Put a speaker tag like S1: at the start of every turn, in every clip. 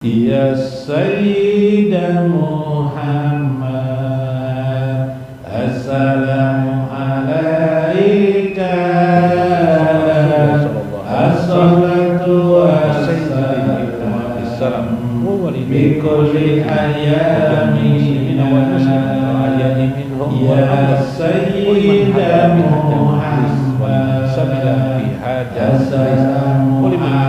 S1: Ya Sayyida Muhammad, Assalamu alaika, Assalatu wassalamu bikulli ayyamina Ya Sayyida Muhammad, Assalamu alaika,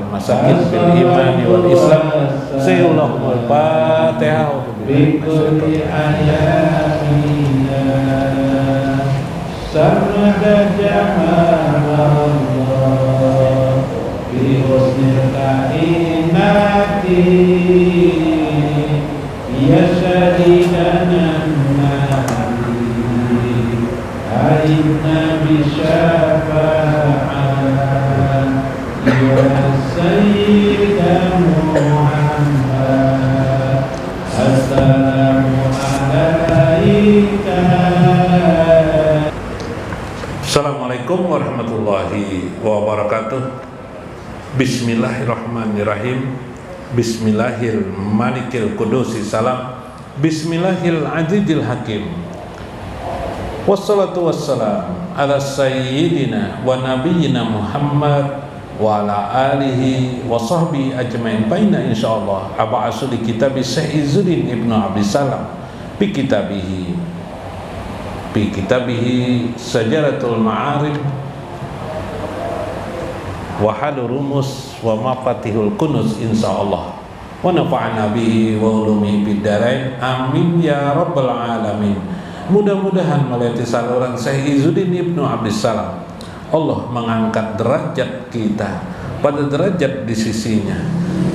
S2: masakin bil imani wal islam. Sayyidul Fatihah.
S1: Bikulli ayamina sarmada jamalullah bi husnil kainati ya syahidana nabi aina bi syafa'an ya Sayyida Muhammad, Assalamu alaika.
S2: Assalamualaikum warahmatullahi wabarakatuh. Bismillahirrahmanirrahim. Bismillahirrahmanirrahim. Qudusi salam. Bismillahirrahmanirrahim hakim. Wassalatu wassalam ala sayyidina wa nabiyyina Muhammad wa ala alihi wa sahbihi ajma'in. Baina insyaallah aba'asu di kitab Syekh Izzuddin Ibnu Abdissalam bi kitabihi Sajaratul Ma'arif wa halur rumus wa mafatihul kunuz insyaallah wa nafa'ana bihi wa ulumihi bid darain amin ya rabbal alamin. Mudah-mudahan melalui saluran Syekh Izzuddin Ibnu Abdissalam Allah mengangkat derajat kita pada derajat di sisinya.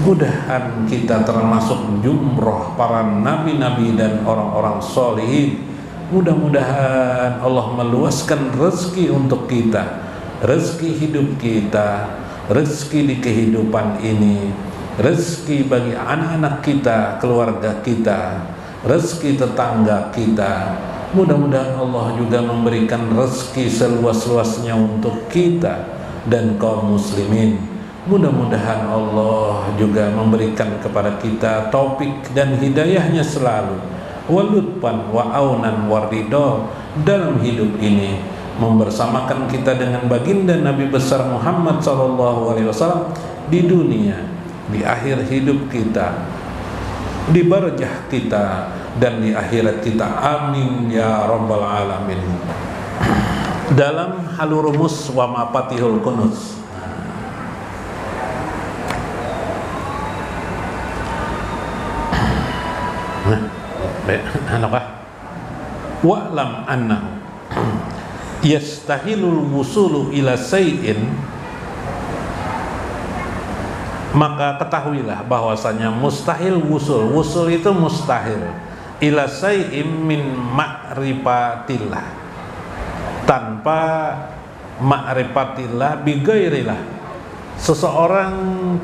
S2: Mudahan kita termasuk jumroh para nabi-nabi dan orang-orang solihin. Mudah-mudahan Allah meluaskan rezeki untuk kita, rezeki hidup kita, rezeki di kehidupan ini, rezeki bagi anak-anak kita, keluarga kita, rezeki tetangga kita. Mudah-mudahan Allah juga memberikan rezeki seluas-luasnya untuk kita dan kaum muslimin. Mudah-mudahan Allah juga memberikan kepada kita taufik dan hidayahnya selalu, walutfan wa aunan waridho dalam hidup ini, membersamakan kita dengan baginda Nabi besar Muhammad SAW di dunia, di akhir hidup kita, di barjah kita, dan di akhirat kita. Amin ya rabbal alamin. Dalam halurumus wa mafatihul kunuz, wa'lam annahu yastahilul wusulu ila say'in, maka ketahuilah bahwasanya mustahil wusul itu mustahil, ila say'im min ma'rifatillah, tanpa ma'rifatillah bigairilah. Seseorang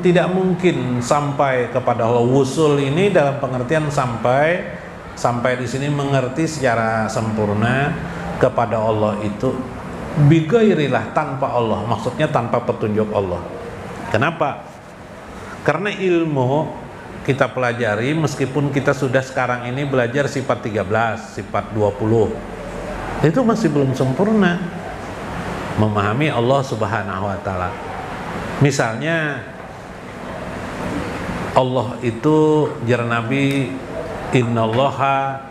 S2: tidak mungkin sampai kepada Allah. Wusul ini dalam pengertian sampai di sini mengerti secara sempurna kepada Allah itu bigairilah, tanpa Allah, maksudnya tanpa petunjuk Allah. Kenapa? Karena ilmu kita pelajari, meskipun kita sudah sekarang ini belajar sifat 13, sifat 20, itu masih belum sempurna memahami Allah Subhanahu wa ta'ala. Misalnya Allah itu, jar Nabi, innallaha,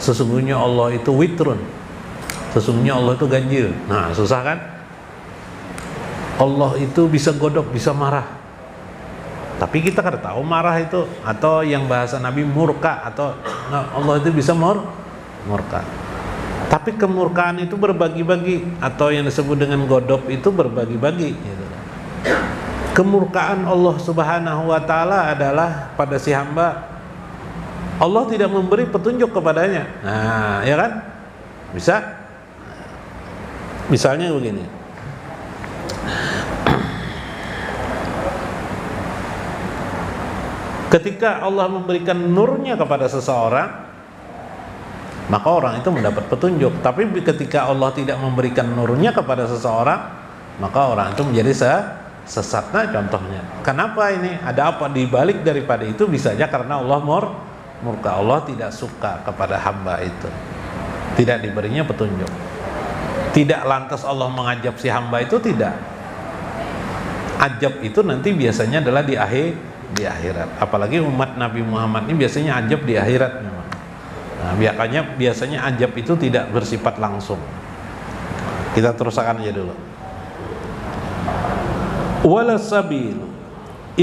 S2: sesungguhnya Allah itu witrun, sesungguhnya Allah itu ganjil. Nah, susah kan? Allah itu bisa godok, bisa marah. Tapi kita kan tahu marah itu, atau yang bahasa Nabi murka, atau Allah itu bisa murka. Tapi kemurkaan itu berbagi-bagi, atau yang disebut dengan godok itu berbagi-bagi gitu. Kemurkaan Allah Subhanahu wa ta'ala adalah pada si hamba Allah tidak memberi petunjuk kepadanya. Nah, ya kan? Bisa? Misalnya begini. Ketika Allah memberikan nurnya kepada seseorang, maka orang itu mendapat petunjuk. Tapi ketika Allah tidak memberikan nurnya kepada seseorang, maka orang itu menjadi sesat. Nah contohnya, kenapa ini? Ada apa di balik daripada itu? Bisa saja karena Allah murka. Allah tidak suka kepada hamba itu, tidak diberinya petunjuk. Tidak lantas Allah mengajab si hamba itu, tidak. Ajab itu nanti biasanya adalah di akhirat. Apalagi umat Nabi Muhammad ini biasanya ajab di akhirat memang. Nah, biasanya ajab itu tidak bersifat langsung. Kita teruskan aja dulu. Wala sabil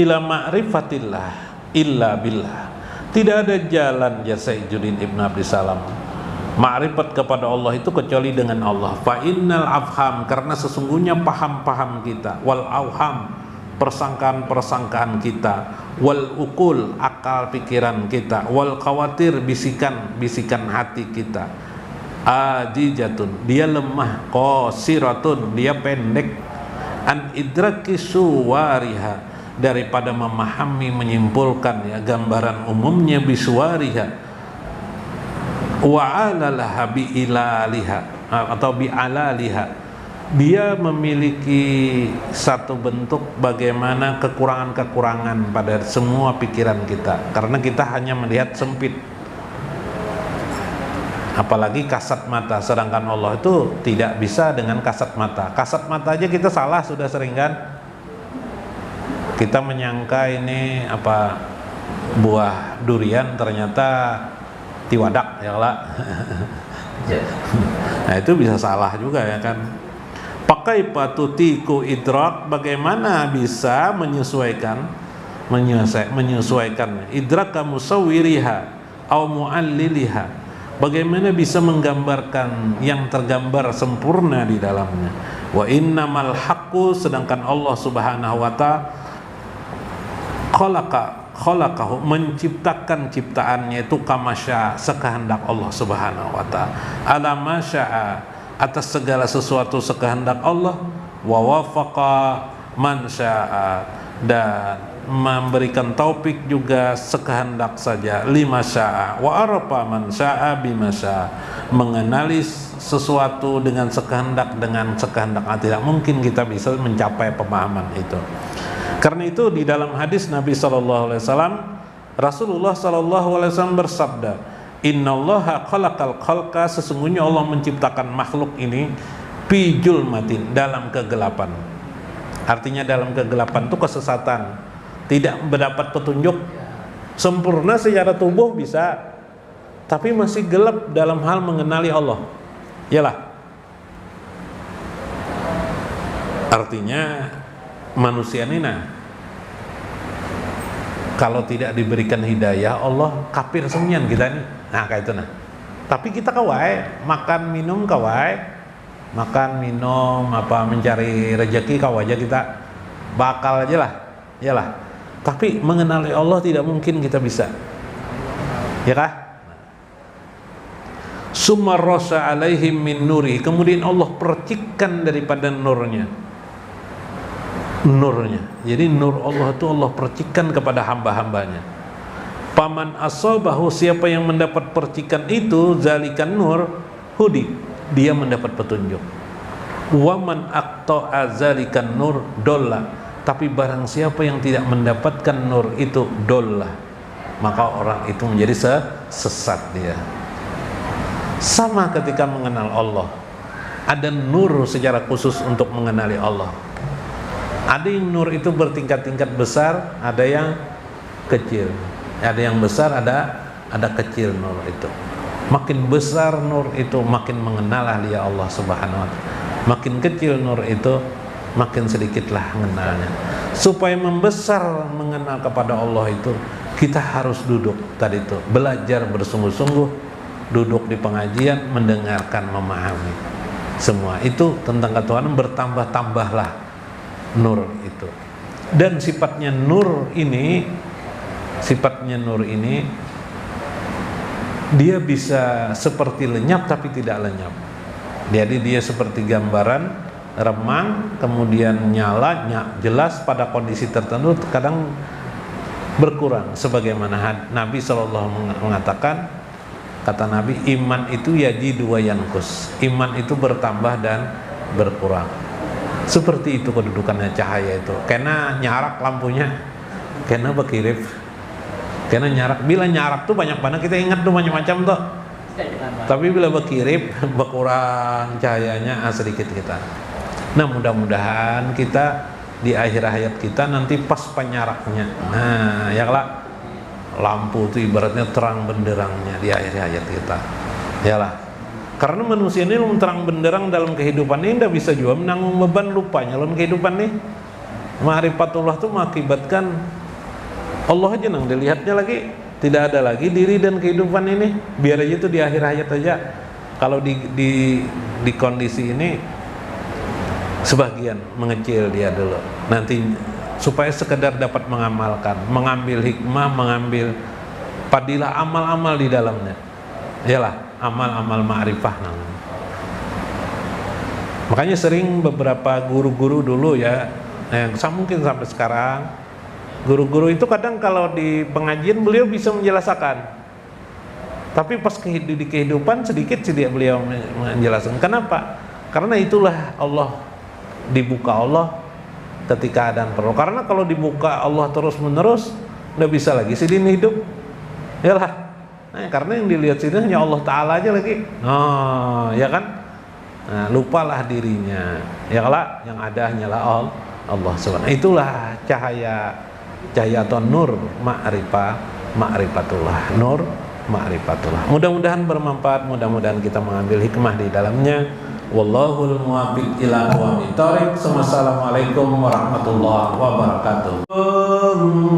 S2: ila ma'rifatillah illa billah. Tidak ada jalan, ya Sayyiduddin Ibn Abdissalam, ma'rifat kepada Allah itu kecuali dengan Allah. Fa innal afham, karena sesungguhnya paham-paham kita, wal auham, persangkaan-persangkaan kita, wal ukul, akal pikiran kita, wal khawatir, bisikan hati kita, ajijatun, dia lemah, qasiratun, dia pendek, an idraki suwariha, daripada memahami, menyimpulkan ya gambaran umumnya, bisuwariha, wa alalaha bi ilaliha atau bi alaliha, dia memiliki satu bentuk bagaimana kekurangan-kekurangan pada semua pikiran kita, karena kita hanya melihat sempit, apalagi kasat mata, sedangkan Allah itu tidak bisa dengan kasat mata. Kasat mata aja kita salah sudah sering kan, kita menyangka ini apa, buah durian, ternyata tiwadak ya lah. Nah itu bisa salah juga ya kan. Pakai patutiku idrak, bagaimana bisa menyesuaikan idrak kamu sawiriha au mualliliha, bagaimana bisa menggambarkan yang tergambar sempurna di dalamnya. Wa innamal haqqu, sedangkan Allah Subhanahu wa ta'ala khalaqahu, menciptakan ciptaannya itu kamasya, sekehendak Allah Subhanahu wa ta'ala, ala masya'a, atas segala sesuatu sekehendak Allah, wa wafaqa man sya'a, dan memberikan taufik juga sekehendak saja, lima sya'a, wa arafa man sya'a bima sya'a, mengenali sesuatu dengan sekehendak tidak mungkin kita bisa mencapai pemahaman itu. Karena itu di dalam hadis Nabi SAW, Rasulullah SAW bersabda, innallaha khalaqal khalqa, sesungguhnya Allah menciptakan makhluk ini fi julmatin, dalam kegelapan. Artinya dalam kegelapan itu kesesatan, tidak mendapat petunjuk sempurna secara tubuh bisa, tapi masih gelap dalam hal mengenali Allah. Yalah. Artinya manusia ini kalau tidak diberikan hidayah, Allah kafir semenian kita nih. Nah kayak itu nah. Tapi kita kawai makan minum apa mencari rezeki kau aja, kita bakal aja lah. Yalah. Tapi mengenali Allah tidak mungkin kita bisa. Ya kah? Summa rasa alaihim min nuri, kemudian Allah percikkan daripada nurnya. Jadi nur Allah itu Allah percikan kepada hamba-hambanya. Paman asabahu, siapa yang mendapat percikan itu, zalikan nur hudi, dia mendapat petunjuk. Waman aqta'a zalikan nur dolla, tapi barang siapa yang tidak mendapatkan nur itu, dolla, maka orang itu menjadi sesat dia. Sama ketika mengenal Allah, ada nur secara khusus untuk mengenali Allah. Ada yang nur itu bertingkat-tingkat besar, ada yang kecil. Ada yang besar, ada kecil nur itu. Makin besar nur itu, makin mengenal dia Allah Subhanahu wa ta'ala. Makin kecil nur itu, makin sedikitlah mengenalnya. Supaya membesar mengenal kepada Allah itu, kita harus duduk tadi itu, belajar bersungguh-sungguh, duduk di pengajian, mendengarkan, memahami. Semua itu tentang ketuhanan, bertambah-tambahlah nur itu. Dan sifatnya nur ini dia bisa seperti lenyap tapi tidak lenyap. Jadi dia seperti gambaran remang, kemudian nyala, jelas pada kondisi tertentu, kadang berkurang. Sebagaimana Nabi SAW mengatakan, kata Nabi, iman itu yajidu wa yanqus, iman itu bertambah dan berkurang. Seperti itu kedudukannya cahaya itu. Karena nyarak lampunya, karena berkirip, karena nyarak. Bila nyarak tuh banyak banget kita ingat tuh macam-macam tuh. Tapi bila berkirip berkurang cahayanya sedikit kita. Nah mudah-mudahan kita di akhir hayat kita nanti pas penyaraknya. Nah ya lah, lampu itu ibaratnya terang benderangnya di akhir hayat kita. Ya lah. Karena manusia ini terang benderang dalam kehidupan ini tidak bisa juga menanggung beban lupanya dalam kehidupan ini. Ma'rifatullah itu mengakibatkan Allah aja nang dilihatnya lagi, tidak ada lagi diri dan kehidupan ini. Biar aja itu di akhir hayat aja. Kalau di kondisi ini sebagian mengecil dia dulu. Nanti supaya sekedar dapat mengamalkan, mengambil hikmah, mengambil fadilah amal-amal di dalamnya. Yalah, amal-amal ma'rifah namanya. Makanya sering beberapa guru-guru dulu ya, yang mungkin sampai sekarang, guru-guru itu kadang kalau di pengajian beliau bisa menjelaskan, tapi pas di kehidupan sedikit sih dia beliau menjelaskan. Kenapa? Karena itulah Allah, dibuka Allah ketika adaan perlu. Karena kalau dibuka Allah terus menerus, nggak bisa lagi sidin hidup. Yalah. Nah, karena yang dilihat sini hanya Allah Ta'ala aja lagi. Oh, ya kan? Nah, lupalah dirinya. Ya lah, yang ada hanyalah Allah Subhanahu. Itulah cahaya atau nur ma'rifatullah. Nur ma'rifatullah. Mudah-mudahan bermanfaat, mudah-mudahan kita mengambil hikmah di dalamnya. Wallahul muwaffiq ila aqwamit thoriq. Wassalamualaikum warahmatullahi wabarakatuh.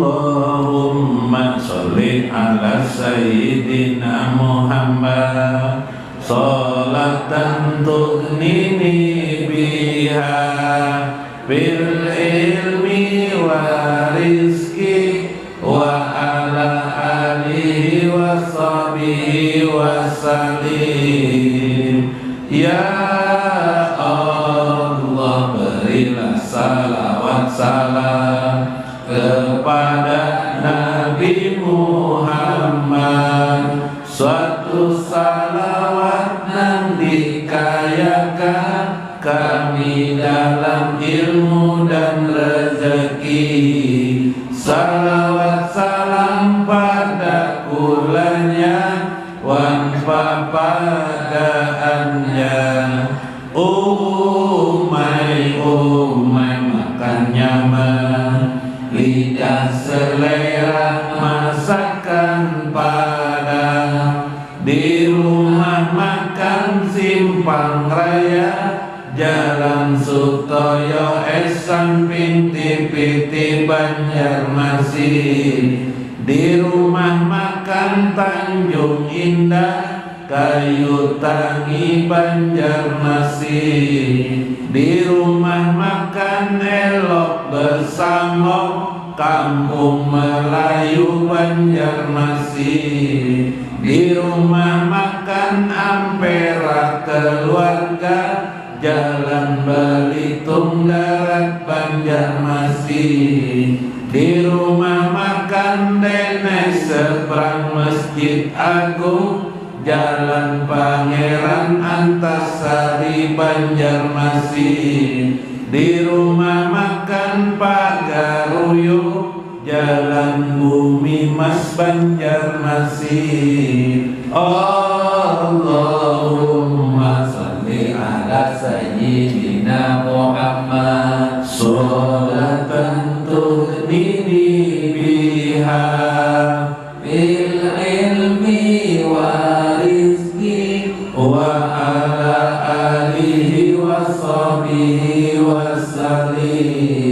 S2: Allahumma sholli ala sayyidina Muhammad sholatan tughnini biha bil ilmi wa rizki wa ala alihi wa sahbihi wa sallim. Ya Allah, berilah salawat salam kepada Nabi Muhammad, suatu salawat yang dikayakan kami dalam ilmu dan rezeki. Salawat salam pada kulanya, wanfa padaannya. Umai makan nyaman, lidah selera masakan padang. Di rumah makan Simpang Raya, Jalan Sutoyo samping TV Banjarmasin. Di rumah makan Tanjung Indah, Kayu Tangi Banjarmasin. Di rumah makan Elok Bersama, Kampung Melayu Banjarmasin. Di rumah makan Ampera Keluarga, Jalan Belitung Darat Banjarmasin. Di rumah makan Denes seberang Masjid Agung, Jalan Pangeran Antasari Banjarmasin. Di rumah makan Pagaruyo, Jalan Bumi Mas Banjarmasin. Allahumma sholli ala sayyidina Muhammad sholatan tughnini biha bil ilmi wa rizki wa ala alihi wa sahbihi wa sallim.